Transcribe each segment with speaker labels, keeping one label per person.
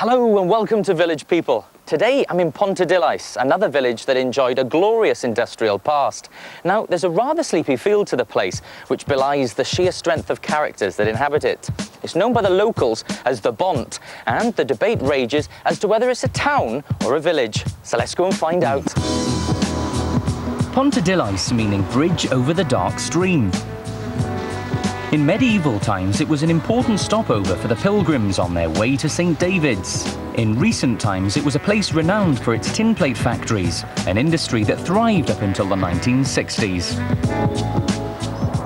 Speaker 1: Hello and welcome to Village People. Today I'm in Ponte Becker, another village that enjoyed a glorious industrial past. Now there's a rather sleepy feel to the place, which belies the sheer strength of characters that inhabit it. It's known by the locals as the Bont, and the debate rages as to whether it's a town or a village. So let's go and find out.
Speaker 2: Ponte Becker meaning bridge over the dark stream. In medieval times, it was an important stopover for the pilgrims on their way to St. David's. In recent times, it was a place renowned for its tin plate factories, an industry that thrived up until the 1960s.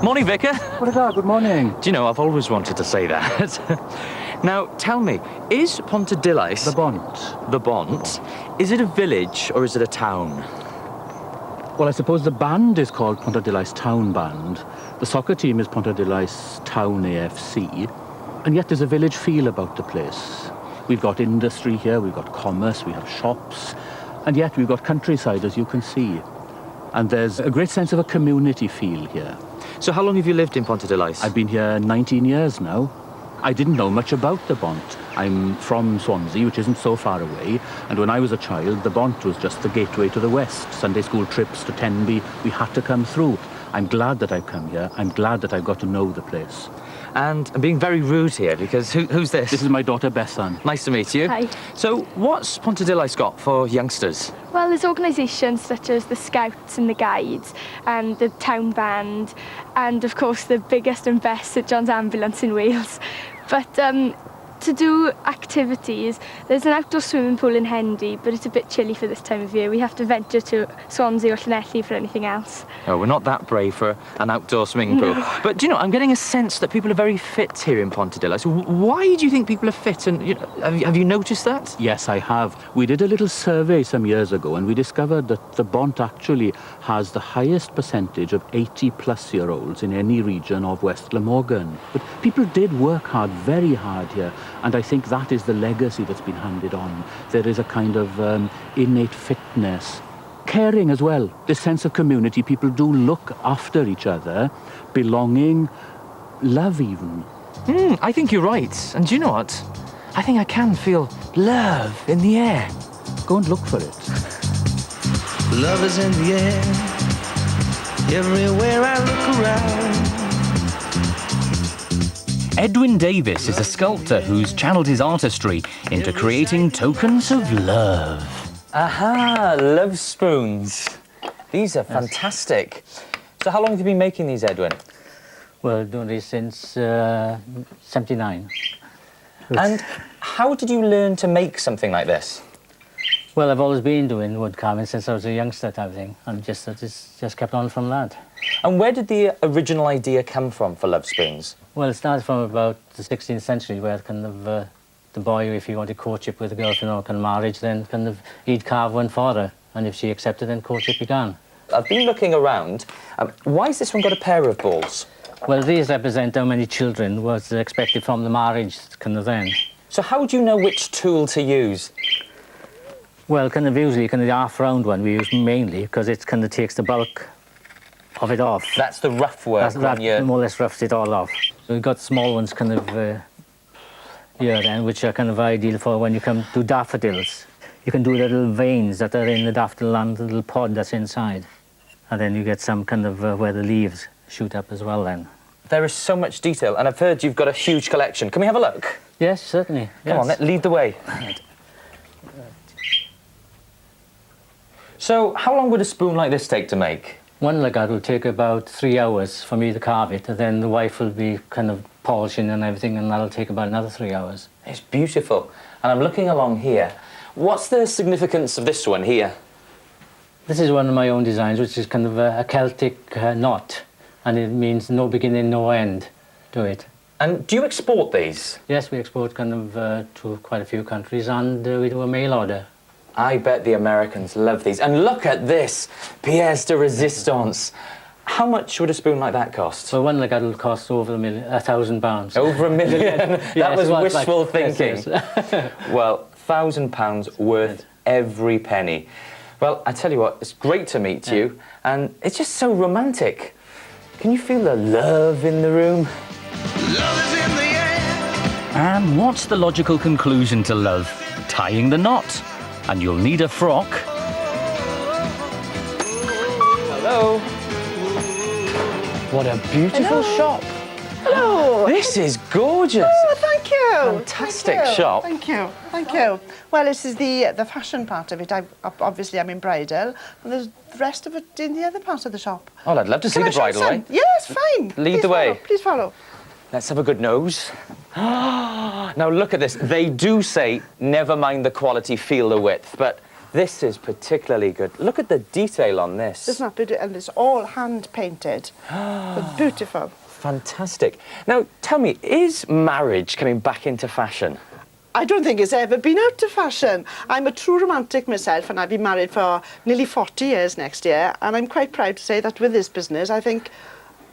Speaker 1: Morning, Vicar.
Speaker 3: Good morning.
Speaker 1: Do you know, I've always wanted to say that. Now, tell me, is Ponte Becker...
Speaker 3: The Bont.
Speaker 1: The Bont. Is it a village or is it a town?
Speaker 3: Well, I suppose the band is called Ponte Becker Town Band. The soccer team is Ponte Becker Town AFC. And yet there's a village feel about the place. We've got industry here, we've got commerce, we have shops, and yet we've got countryside, as you can see. And there's a great sense of a community feel here.
Speaker 1: So how long have you lived in Ponte Becker?
Speaker 3: I've been here 19 years now. I didn't know much about the Bont. I'm from Swansea, which isn't so far away, and when I was a child, the Bont was just the gateway to the west. Sunday school trips to Tenby, we had to come through. I'm glad that I've come here. I'm glad that I've got to know the place.
Speaker 1: And I'm being very rude here, because who's this?
Speaker 3: This is my daughter, Bethan.
Speaker 1: Nice to meet you.
Speaker 4: Hi.
Speaker 1: So what's Ponte Becker got for youngsters?
Speaker 4: Well, there's organisations such as the Scouts and the Guides and the Town Band and, of course, the biggest and best St John's Ambulance in Wales. But to do activities, there's an outdoor swimming pool in Hendy, but it's a bit chilly for this time of year. We have to venture to Swansea or Llanelli for anything else.
Speaker 1: Oh, we're not that brave for an outdoor swimming pool.
Speaker 4: No.
Speaker 1: But, do you know, I'm getting a sense that people are very fit here in Ponte Becker. So why do you think people are fit? And you know, have you noticed that?
Speaker 3: Yes, I have. We did a little survey some years ago, and we discovered that the Bont actually has the highest percentage of 80-plus-year-olds in any region of West Glamorgan. But people did work hard, very hard here, and I think that is the legacy that's been handed on. There is a kind of innate fitness. Caring as well, this sense of community. People do look after each other, belonging, love even.
Speaker 1: I think you're right. And do you know what? I think I can feel love in the air.
Speaker 3: Go and look for it.
Speaker 5: Love is in the air, everywhere I look around.
Speaker 2: Edwyn Davis is a sculptor who's channeled his artistry into creating tokens of love.
Speaker 1: Aha, love spoons. These are fantastic. So how long have you been making these, Edwyn?
Speaker 6: Well, doing this since 79.
Speaker 1: And how did you learn to make something like this?
Speaker 6: Well, I've always been doing wood carving since I was a youngster type of thing, and just kept on from that.
Speaker 1: And where did the original idea come from for love spoons?
Speaker 6: Well, it started from about the 16th century, where kind of the boy, if he wanted courtship with a girlfriend or kind of marriage, then kind of he'd carve one for her, and if she accepted, then courtship began.
Speaker 1: I've been looking around. Why has this one got a pair of balls?
Speaker 6: Well, these represent how many children was expected from the marriage kind of then.
Speaker 1: So how do you know which tool to use?
Speaker 6: Well, kind of usually kind of the half-round one we use mainly because it kind of takes the bulk of it off.
Speaker 1: That's the rough work.
Speaker 6: That more or less roughs it all off. So we've got small ones kind of here then, which are kind of ideal for when you come to daffodils. You can do little veins that are in the daffodil and the little pod that's inside. And then you get some kind of where the leaves shoot up as well then.
Speaker 1: There is so much detail, and I've heard you've got a huge collection. Can we have a look?
Speaker 6: Yes, certainly.
Speaker 1: Come on, lead the way. So, how long would a spoon like this take to make?
Speaker 6: One like that will take about 3 hours for me to carve it, and then the wife will be kind of polishing and everything, and that'll take about another 3 hours.
Speaker 1: It's beautiful. And I'm looking along here. What's the significance of this one here?
Speaker 6: This is one of my own designs, which is kind of a Celtic knot, and it means no beginning, no end to it.
Speaker 1: And do you export these?
Speaker 6: Yes, we export kind of to quite a few countries, and we do a mail order.
Speaker 1: I bet the Americans love these. And look at this, pièce de résistance. How much would a spoon like that cost?
Speaker 6: Well, one like that will cost over £1,000.
Speaker 1: Over £1 million? That
Speaker 6: Yes,
Speaker 1: was
Speaker 6: well,
Speaker 1: wishful
Speaker 6: like,
Speaker 1: thinking.
Speaker 6: Yes.
Speaker 1: Well, £1,000 worth every penny. Well, I tell you what, it's great to meet you, and it's just so romantic. Can you feel the love in the room?
Speaker 5: Love is in the air.
Speaker 2: And what's the logical conclusion to love? tying the knot. And you'll need a frock,
Speaker 1: Hello. What a beautiful shop.
Speaker 7: Hello.
Speaker 1: This is gorgeous.
Speaker 7: Oh, thank you.
Speaker 1: Fantastic
Speaker 7: Thank you.
Speaker 1: shop.
Speaker 7: Thank you. Thank you. Well, this is the fashion part of it. Obviously, I'm in bridal, and there's the rest of it in the other part of the shop.
Speaker 1: Oh, I'd love to see
Speaker 7: Can
Speaker 1: the
Speaker 7: I show you
Speaker 1: bridal
Speaker 7: some?
Speaker 1: way.
Speaker 7: Yes, fine.
Speaker 1: Lead
Speaker 7: Please
Speaker 1: the way.
Speaker 7: follow. Please follow.
Speaker 1: Let's have a good nose. Now look at this. They do say, never mind the quality, feel the width, but this is particularly good. Look at the detail on this.
Speaker 7: It's not beautiful, and it's all hand painted. It's beautiful.
Speaker 1: Fantastic. Now, tell me, is marriage coming back into fashion?
Speaker 7: I don't think it's ever been out of fashion. I'm a true romantic myself, and I've been married for nearly 40 years next year, and I'm quite proud to say that with this business, I think,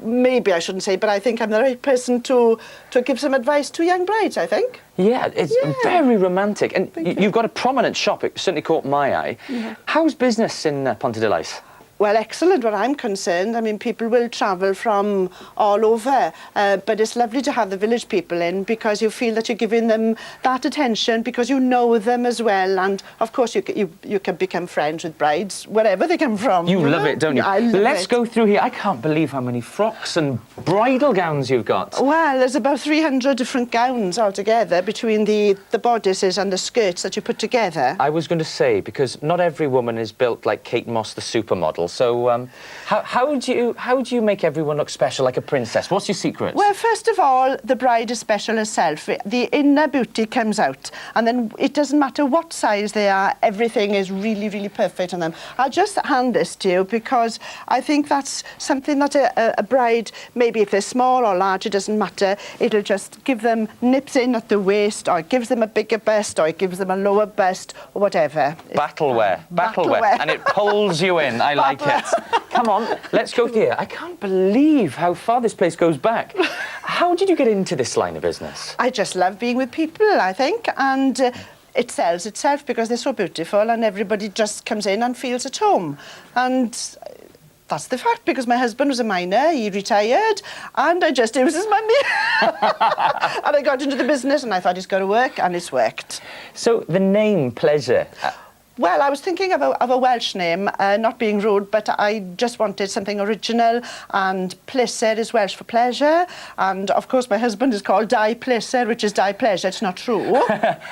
Speaker 7: maybe I shouldn't say, but I think I'm the right person to give some advice to young brides, I think.
Speaker 1: Yeah, it's very romantic. And
Speaker 7: Thank you.
Speaker 1: you've got a prominent shop. It certainly caught my eye.
Speaker 7: Yeah.
Speaker 1: How's business in Ponte Delice?
Speaker 7: Well, excellent where I'm concerned. I mean, people will travel from all over, but it's lovely to have the village people in because you feel that you're giving them that attention because you know them as well. And, of course, you can become friends with brides wherever they come from.
Speaker 1: You love
Speaker 7: know?
Speaker 1: it, don't you?
Speaker 7: I love
Speaker 1: Let's
Speaker 7: it.
Speaker 1: go through here. I can't believe how many frocks and bridal gowns you've got.
Speaker 7: Well, there's about 300 different gowns altogether between the bodices and the skirts that you put together.
Speaker 1: I was going to say, because not every woman is built like Kate Moss, the supermodel. So how do you make everyone look special like a princess? What's your secret?
Speaker 7: Well, first of all, the bride is special herself. The inner beauty comes out, and then it doesn't matter what size they are, everything is really, really perfect on them. I'll just hand this to you because I think that's something that a bride, maybe if they're small or large, it doesn't matter. It'll just give them nips in at the waist, or it gives them a bigger bust, or it gives them a lower bust, or whatever.
Speaker 1: Battleware.
Speaker 7: Battleware.
Speaker 1: And it pulls you in. I like it. Come on, let's go here. I can't believe how far this place goes back. How did you get into this line of business?
Speaker 7: I just love being with people, I think, and it sells itself because they're so beautiful and everybody just comes in and feels at home. And that's the fact, because my husband was a miner, he retired, and it was his money. And I got into the business and I thought it's got to work, and it's worked.
Speaker 1: So the name Pleasure.
Speaker 7: Well, I was thinking of a Welsh name, not being rude, but I just wanted something original, and Pleasure is Welsh for pleasure, and of course my husband is called Di Pleasure, which is Di Pleasure. It's not true.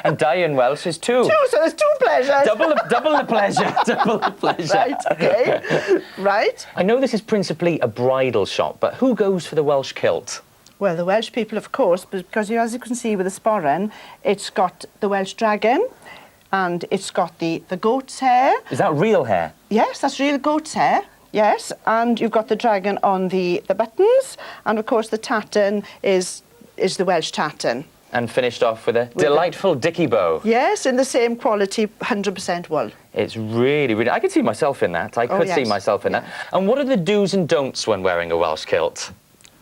Speaker 1: And Di in Welsh is two.
Speaker 7: Two, so there's two pleasures.
Speaker 1: Double the pleasure. Double the pleasure.
Speaker 7: Right, okay. Right.
Speaker 1: I know this is principally a bridal shop, but who goes for the Welsh kilt?
Speaker 7: Well, the Welsh people, of course, because as you can see with the sporran, it's got the Welsh dragon, and it's got the goat's hair.
Speaker 1: Is that real hair?
Speaker 7: Yes, that's real goat's hair. Yes, and you've got the dragon on the buttons, and of course the tartan is the Welsh tartan.
Speaker 1: And finished off with a delightful dicky bow.
Speaker 7: Yes, in the same quality, 100% wool.
Speaker 1: It's really, really... I could see myself in that. I could see
Speaker 7: yes.
Speaker 1: myself in that. And what are the do's and don'ts when wearing a Welsh kilt?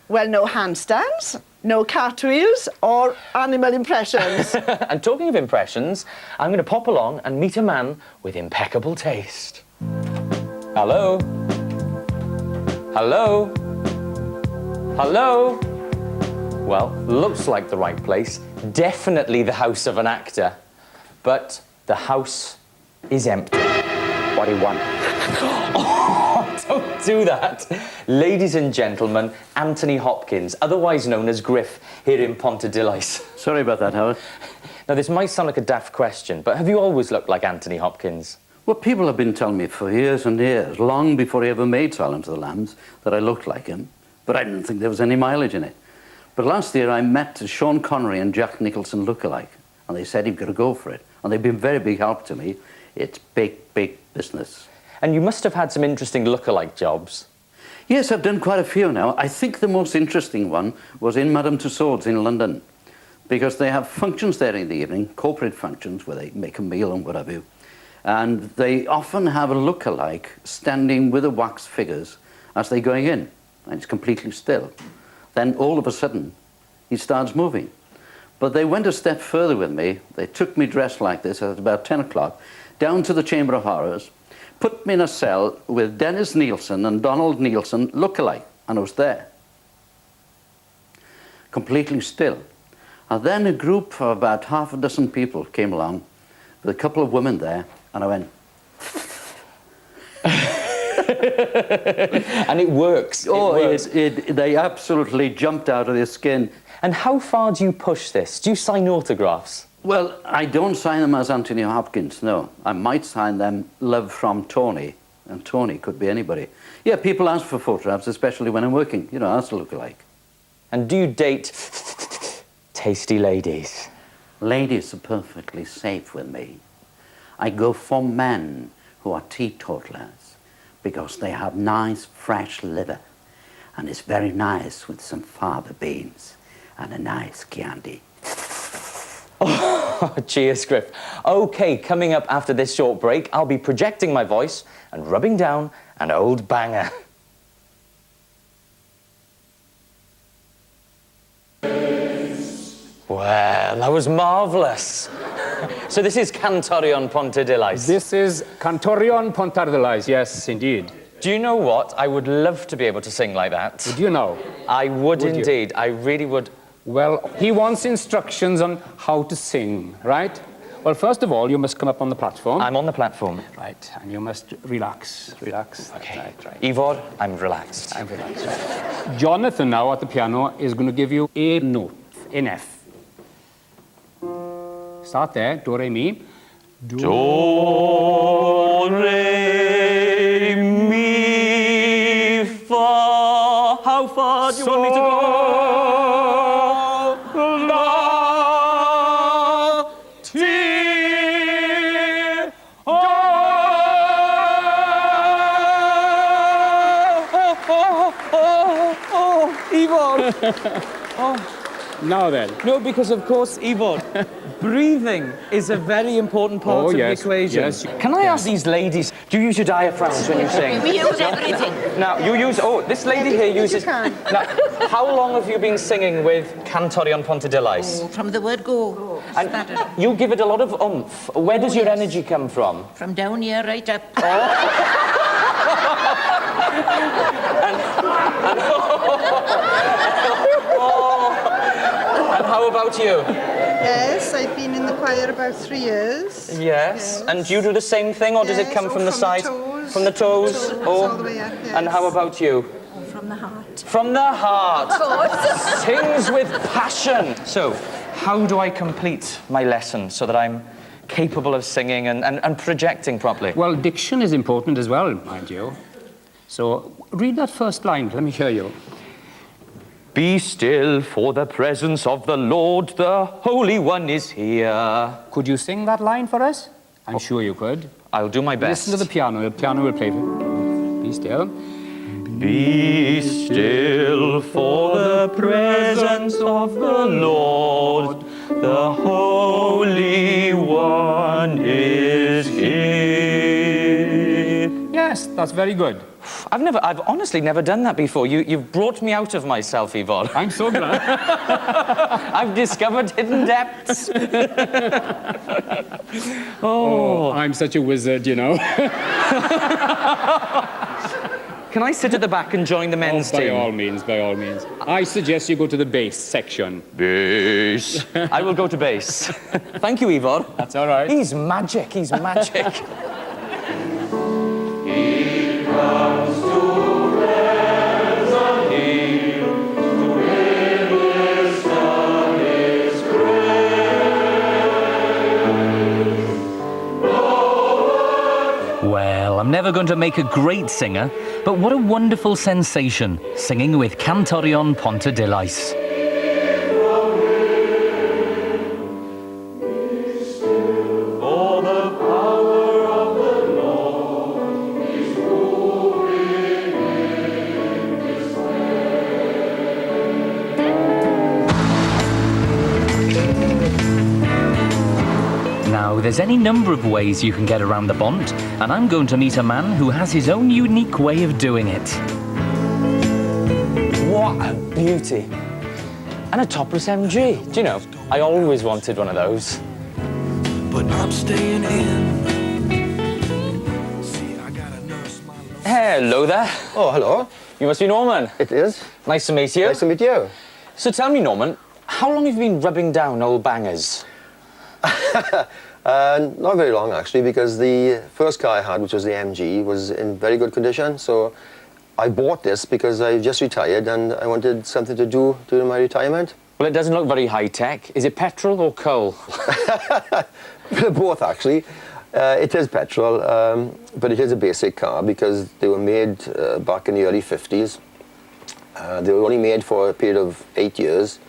Speaker 7: Well, no handstands, no cartwheels, or animal impressions.
Speaker 1: And talking of impressions, I'm going to pop along and meet a man with impeccable taste. Hello? Hello? Hello? Well, looks like the right place. Definitely the house of an actor. But the house is empty. What do you want? Oh, don't do that. Ladies and gentlemen, Antony Hopkins, otherwise known as Griff, here in Ponte Delice.
Speaker 8: Sorry about that, Howard.
Speaker 1: Now, this might sound like a daft question, but have you always looked like Antony Hopkins?
Speaker 8: Well, people have been telling me for years and years, long before he ever made Silence of the Lambs, that I looked like him, but I didn't think there was any mileage in it. But last year I met Sean Connery and Jack Nicholson look-alike, and they said he'd got to go for it, and they've been very big help to me. It's big, big business.
Speaker 1: And you must have had some interesting look-alike jobs.
Speaker 8: Yes, I've done quite a few now. I think the most interesting one was in Madame Tussauds in London, because they have functions there in the evening, corporate functions, where they make a meal and what have you. And they often have a look-alike standing with the wax figures as they're going in, and it's completely still. Then all of a sudden, he starts moving. But they went a step further with me. They took me dressed like this at about 10 o'clock, down to the Chamber of Horrors, put me in a cell with Dennis Nielsen and Donald Nielsen look-alike, and I was there. Completely still. And then a group of about half a dozen people came along, with a couple of women there, and I went,
Speaker 1: And it works.
Speaker 8: oh,
Speaker 1: it works.
Speaker 8: they absolutely jumped out of their skin.
Speaker 1: And how far do you push this? Do you sign autographs?
Speaker 8: Well, I don't sign them as Antony Hopkins, no. I might sign them Love from Tony, and Tony could be anybody. Yeah, people ask for photographs, especially when I'm working. You know, that's a look-alike.
Speaker 1: And do you date tasty ladies?
Speaker 8: Ladies are perfectly safe with me. I go for men who are teetotalers because they have nice, fresh liver, and it's very nice with some fava beans and a nice candy.
Speaker 1: Oh, cheers, Griff. OK, coming up after this short break, I'll be projecting my voice and rubbing down an old banger. Well, that was marvellous. So this is Cantorian Ponte.
Speaker 9: This is Cantorian Ponte, yes, indeed.
Speaker 1: Do you know what? I would love to be able to sing like that.
Speaker 9: Would you know?
Speaker 1: I would
Speaker 9: Would you?
Speaker 1: indeed. I really would.
Speaker 9: Well, he wants instructions on how to sing, right? Well, first of all, you must come up on the platform.
Speaker 1: I'm on the platform.
Speaker 9: Right, and you must relax.
Speaker 1: Okay.
Speaker 9: Right.
Speaker 1: Ivor, I'm relaxed.
Speaker 9: I'm relaxed. Right. Jonathan now at the piano is going to give you a note, an F. Start there, do, re, mi.
Speaker 1: Do, re, mi, fa. How far do you want me to go? La, ti, Ivor.
Speaker 9: Now then.
Speaker 1: No, because of course, Ivor, breathing is a very important part of the equation.
Speaker 9: Yes.
Speaker 1: Can I ask these ladies, do you use your diaphragms when you sing?
Speaker 10: We use everything.
Speaker 1: Now, you use, this lady here uses...
Speaker 7: can.
Speaker 1: Now, how long have you been singing with Cantorian Ponte?
Speaker 10: Oh, from the word go.
Speaker 1: And
Speaker 10: Started
Speaker 1: you give it a lot of oomph. Where does your energy come from?
Speaker 10: from down here right up.
Speaker 11: And
Speaker 1: how about you?
Speaker 11: Yes, I've been in the choir about 3 years.
Speaker 1: Yes. And do you do the same thing, or does it come from the side? From the toes?
Speaker 11: All the way up, yes.
Speaker 1: And how about you?
Speaker 10: From the heart.
Speaker 1: From the heart. Sings with passion. So, how do I complete my lesson so that I'm capable of singing and projecting properly?
Speaker 9: Well, diction is important as well, mind you. So, read that first line. Let me hear you.
Speaker 1: Be still, for the presence of the Lord, the Holy One is here.
Speaker 9: Could you sing that line for us? I'm sure you could.
Speaker 1: I'll do my best.
Speaker 9: Listen to the piano. The piano will play. Be still.
Speaker 1: Be still, for the presence of the Lord, the Holy One is here.
Speaker 9: Yes, that's very good.
Speaker 1: I've honestly never done that before. You've brought me out of myself, Yvonne.
Speaker 9: I'm so glad.
Speaker 1: I've discovered hidden depths.
Speaker 9: Oh, I'm such a wizard, you know.
Speaker 1: Can I sit at the back and join the men's
Speaker 9: By
Speaker 1: team?
Speaker 9: all means, by all means. I suggest you go to the bass section.
Speaker 1: Bass. I will go to bass. Thank you, Yvonne.
Speaker 9: That's all right.
Speaker 1: He's magic. He's magic.
Speaker 2: Well, I'm never going to make a great singer, but what a wonderful sensation, singing with Cantorian Ponte. Now, there's any number of ways you can get around the Bont, and I'm going to meet a man who has his own unique way of doing it.
Speaker 1: What a beauty. And a topless MG. Do you know, I always wanted one of those.
Speaker 5: But I'm staying in. See, I gotta nurse my love.
Speaker 1: Hello there.
Speaker 12: Oh, hello.
Speaker 1: You must be Norman.
Speaker 12: It is.
Speaker 1: Nice to meet you.
Speaker 12: Nice to meet you.
Speaker 1: So tell me, Norman, how long have you been rubbing down old bangers?
Speaker 12: Not very long actually, because the first car I had, which was the MG, was in very good condition. So I bought this because I just retired and I wanted something to do during my retirement.
Speaker 1: Well, it doesn't look very high-tech. Is it petrol or coal?
Speaker 12: Both, actually. It is petrol, but it is a basic car because they were made back in the early 50s. They were only made for a period of 8 years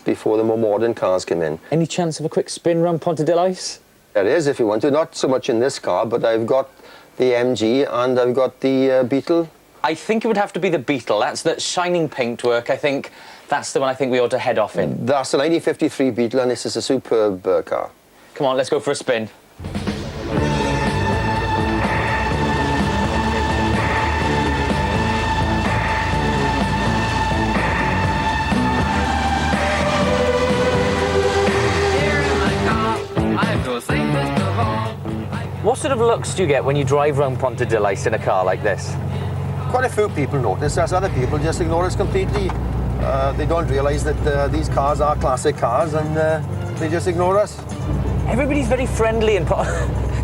Speaker 12: before the more modern cars came in.
Speaker 1: Any chance of a quick spin round Ponte Ice?
Speaker 12: There is, if you want to. Not so much in this car, but I've got the MG and I've got the Beetle.
Speaker 1: I think it would have to be the Beetle. That's that shining paintwork. I think that's the one I think we ought to head off in.
Speaker 12: That's a 1953 Beetle, and this is a superb car.
Speaker 1: Come on, let's go for a spin. What sort of looks do you get when you drive around Ponte Ice in a car like this?
Speaker 12: Quite a few people notice us. Other people just ignore us completely. They don't realise that these cars are classic cars, and they just ignore us.
Speaker 1: Everybody's very friendly and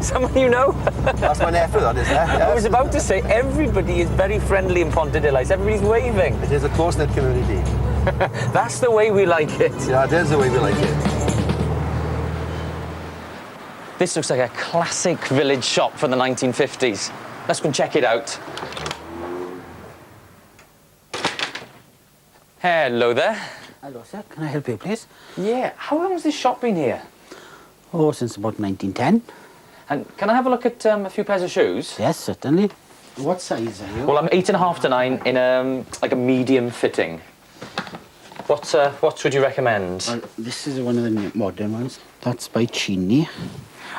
Speaker 1: someone you know?
Speaker 12: That's my nephew, that is, yeah.
Speaker 1: I was about to say, everybody is very friendly in Ponte Ice. Everybody's waving.
Speaker 12: It is a close-knit community.
Speaker 1: That's the way we like it.
Speaker 12: Yeah, it is the way we like it.
Speaker 1: This looks like a classic village shop from the 1950s. Let's go and check it out. Hello there.
Speaker 13: Hello, sir. Can I help you, please?
Speaker 1: Yeah. How long has this shop been here?
Speaker 13: Oh, since about 1910.
Speaker 1: And can I have a look at a few pairs of shoes?
Speaker 13: Yes, certainly. What size are you?
Speaker 1: Well, I'm 8.5 to 9 in like a medium fitting. What would you recommend?
Speaker 13: Well, this is one of the modern ones. That's by Chini.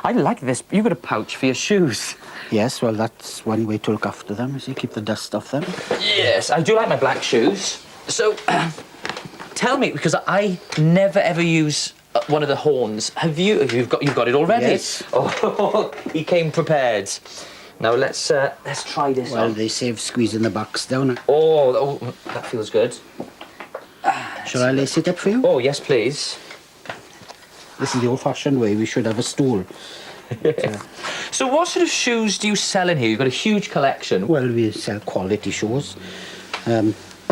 Speaker 1: I like this. You've got a pouch for your shoes.
Speaker 13: Yes, well, that's one way to look after them, is you keep the dust off them.
Speaker 1: Yes, I do like my black shoes. So, tell me, because I never ever use one of the horns. Have you? You've got it already.
Speaker 13: Yes.
Speaker 1: Oh, he came prepared. Now let's try this.
Speaker 13: Well,
Speaker 1: on.
Speaker 13: they save squeezing the backs down.
Speaker 1: Oh, that feels good.
Speaker 13: Shall I lace it up for you?
Speaker 1: Oh, yes, please.
Speaker 13: This is the old-fashioned way. We should have a stool.
Speaker 1: So what sort of shoes do you sell in here? You've got a huge collection.
Speaker 13: Well, we sell quality shoes,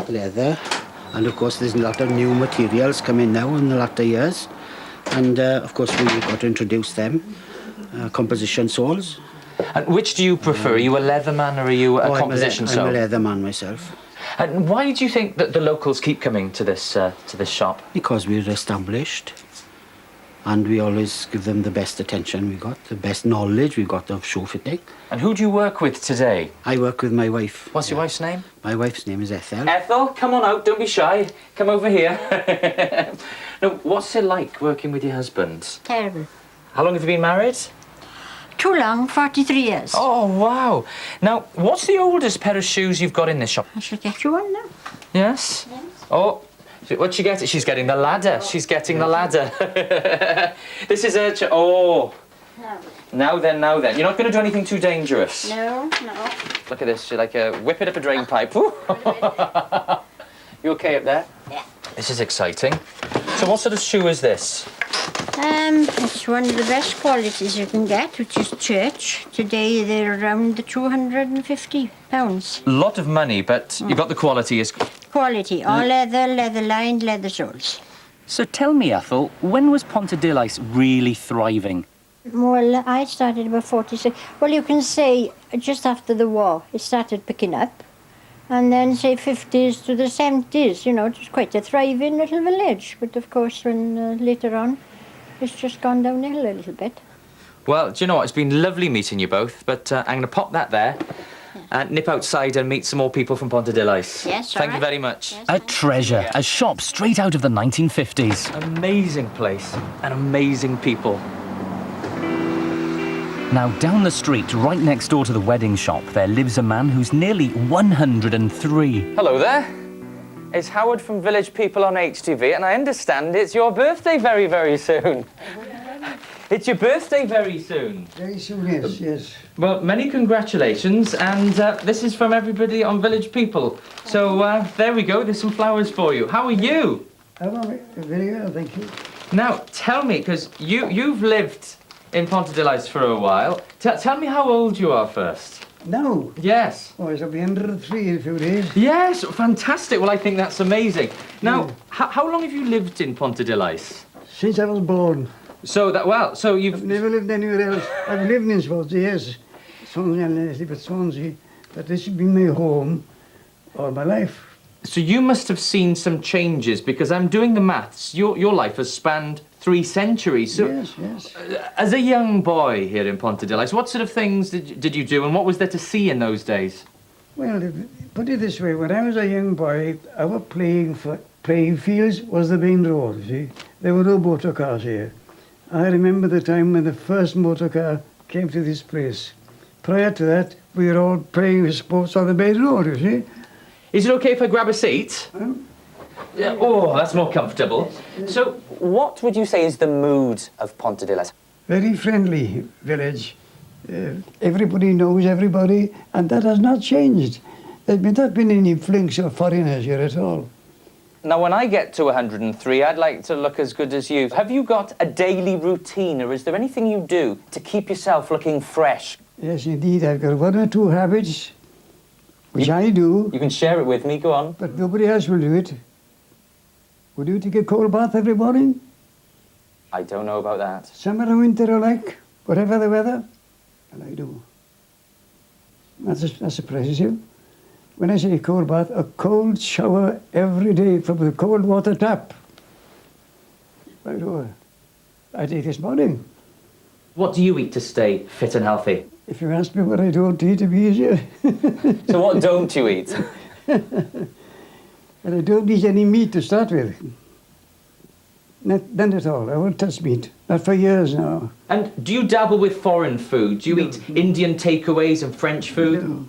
Speaker 13: leather, and of course there's a lot of new materials coming now in the latter years. And of course we've got to introduce them. Composition soles.
Speaker 1: And which do you prefer? Are you a leather man or are you a composition sole?
Speaker 13: I'm a leather man myself.
Speaker 1: And why do you think that the locals keep coming to this shop?
Speaker 13: Because we're established. And we always give them the best attention we got, the best knowledge we got of shoe fitting.
Speaker 1: And who do you work with today?
Speaker 13: I work with my wife.
Speaker 1: What's your wife's name?
Speaker 13: My wife's name is Ethel.
Speaker 1: Ethel, come on out, don't be shy. Come over here. Now, what's it like working with your husband?
Speaker 14: Terrible.
Speaker 1: How long have you been married?
Speaker 14: Too long, 43 years.
Speaker 1: Oh, wow. Now, what's the oldest pair of shoes you've got in this shop?
Speaker 14: I should get you one now.
Speaker 1: Yes?
Speaker 14: Yes.
Speaker 1: Oh. What'd she get? She's getting the ladder. She's getting the ladder. This is a... Oh.
Speaker 14: No.
Speaker 1: Now then. You're not going to do anything too dangerous.
Speaker 14: No.
Speaker 1: Look at this. She's like whip it up a drain pipe. You okay up there?
Speaker 14: Yeah.
Speaker 1: This is exciting. So what sort of shoe is this?
Speaker 14: It's one of the best qualities you can get, which is church. Today they're around the £250.
Speaker 1: A lot of money, but you got the quality is...
Speaker 14: Quality, all leather, leather-lined, leather soles.
Speaker 2: So tell me, Ethel, when was Ponte Ice really thriving?
Speaker 14: Well, I started about 46. Well, you can say just after the war, it started picking up. And then, say, 50s to the 70s, you know, it was quite a thriving little village. But, of course, when later on, it's just gone downhill a little bit.
Speaker 1: Well, do you know what? It's been lovely meeting you both, but I'm going to pop that there and nip outside and meet some more people from Ponte Ice.
Speaker 14: Yes,
Speaker 1: Thank you very much.
Speaker 14: Yes,
Speaker 2: A treasure, a shop straight out of the 1950s.
Speaker 1: Amazing place and amazing people.
Speaker 2: Now, down the street, right next door to the wedding shop, there lives a man who's nearly 103.
Speaker 1: Hello there. It's Howard from Village People on HTV, and I understand it's your birthday very, very soon. It's your birthday very soon.
Speaker 15: Very soon, yes.
Speaker 1: Well, many congratulations, and this is from everybody on Village People. So, there we go, there's some flowers for you. How are you?
Speaker 15: I'm very well, thank you.
Speaker 1: Now, tell me, because you've lived in Ponte for a while. Tell me how old you are first.
Speaker 15: Now?
Speaker 1: Yes.
Speaker 15: Oh, I shall be 103 in a few days.
Speaker 1: Yes, fantastic. Well, I think that's amazing. Now, how long have you lived in Ponte
Speaker 15: Since I was born.
Speaker 1: So you've...
Speaker 15: I've never lived anywhere else. I've lived in Swansea, yes. Swansea, but this has been my home all my life.
Speaker 1: So you must have seen some changes, because I'm doing the maths. Your life has spanned 3 centuries. So,
Speaker 15: yes.
Speaker 1: As a young boy here in Ponte what sort of things did you do, and what was there to see in those days?
Speaker 15: Well, put it this way, when I was a young boy, our playing fields was the main road, see? There were no motor cars here. I remember the time when the first motor car came to this place. Prior to that, we were all playing sports on the main road, you see?
Speaker 1: Is it okay if I grab a seat? Yeah, oh, that's more comfortable. So, what would you say is the mood of Ponte
Speaker 15: Very friendly village. Everybody knows everybody, and that has not changed. There's not been any influx of foreigners here at all.
Speaker 1: Now, when I get to 103, I'd like to look as good as you. Have you got a daily routine, or is there anything you do to keep yourself looking fresh?
Speaker 15: Yes, indeed. I've got 1 or 2 habits, which I do.
Speaker 1: You can share it with me, go on.
Speaker 15: But nobody else will do it. Would you take a cold bath every morning?
Speaker 1: I don't know about that.
Speaker 15: Summer or winter alike, whatever the weather? And I do. That surprises you. When I say cold bath, a cold shower every day from the cold water tap. Right over. I did this morning.
Speaker 1: What do you eat to stay fit and healthy?
Speaker 15: If you ask me what I don't eat, it'd be easier.
Speaker 1: So what don't you eat?
Speaker 15: And I don't eat any meat to start with. None at all. I won't touch meat. Not for years now.
Speaker 1: And do you dabble with foreign food? Do you eat Indian takeaways and French food?
Speaker 15: No.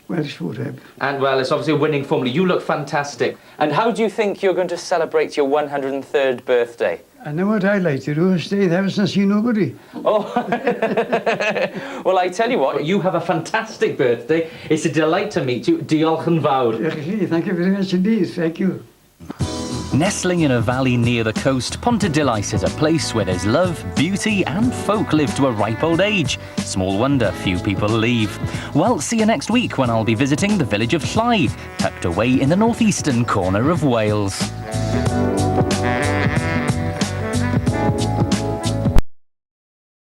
Speaker 15: Welsh food.
Speaker 1: And, well, it's obviously a winning formula. You look fantastic. And how do you think you're going to celebrate your 103rd birthday?
Speaker 15: I know what I like to do, stay in the house and see nobody.
Speaker 1: Oh, well, I tell you what, you have a fantastic birthday. It's a delight to meet you. Diolch yn fawr.
Speaker 15: Thank you very much indeed. Thank you.
Speaker 2: Nestling in a valley near the coast, Ponte is a place where there's love, beauty and folk live to a ripe old age. Small wonder few people leave. Well, see you next week when I'll be visiting the village of Litre, tucked away in the northeastern corner of Wales.